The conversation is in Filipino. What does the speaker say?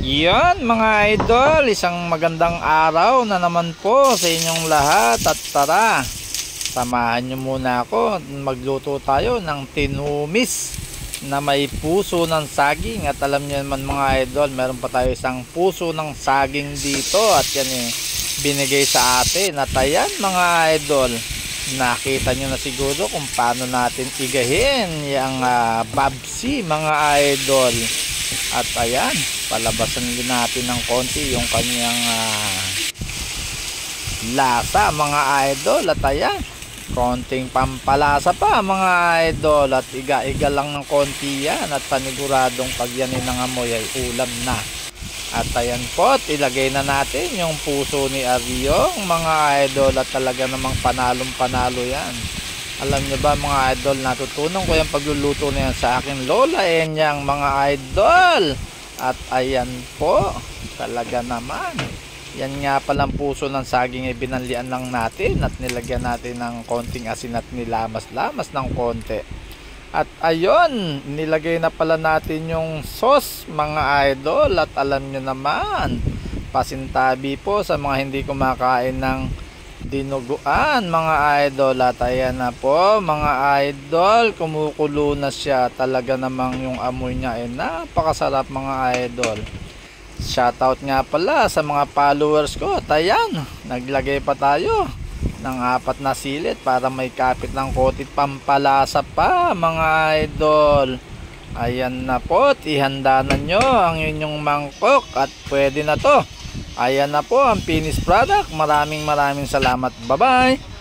Yan mga idol, isang magandang araw na naman po sa inyong lahat at tara, samahan nyo muna ako, magluto tayo ng tinumis na may puso ng saging. At alam nyo naman mga idol, meron pa tayo isang puso ng saging dito at yan binigay sa atin. At ayan mga idol, nakita nyo na siguro kung paano natin igahin yung babsi mga idol. At ayan, palabasan din natin ng konti yung kanyang lasa mga idol. At ayan, konting pampalasa pa mga idol. At iga-iga lang ng konti yan. At paniguradong pag yan inangamoy ay ulam na. At ayan po, ilagay na natin yung puso ni Aryong mga idol. At talaga namang panalong panalo yan. Alam nyo ba mga idol, natutunan ko yung pagluluto na yan sa akin lola Enyang mga idol. At ayan po, talaga naman, yan nga palang puso ng saging ay binanlian lang natin at nilagyan natin ng konting asin at nilamas-lamas ng konti. At ayun, nilagay na pala natin yung sauce mga idol. At alam nyo naman, pasintabi po sa mga hindi kumakain ng dinuguan mga idol. At ayan na po mga idol, kumukulo na siya. Talaga namang yung amoy niya ay napakasarap mga idol. Shoutout nga pala sa mga followers ko. At ayan, naglagay pa tayo ng 4 na silit para may kapit ng kotit pampalasa pa mga idol. Ayan na po, ihanda na nyo ang inyong mangkok at pwede na to. Ayan na po ang finished product. Maraming salamat. Bye bye.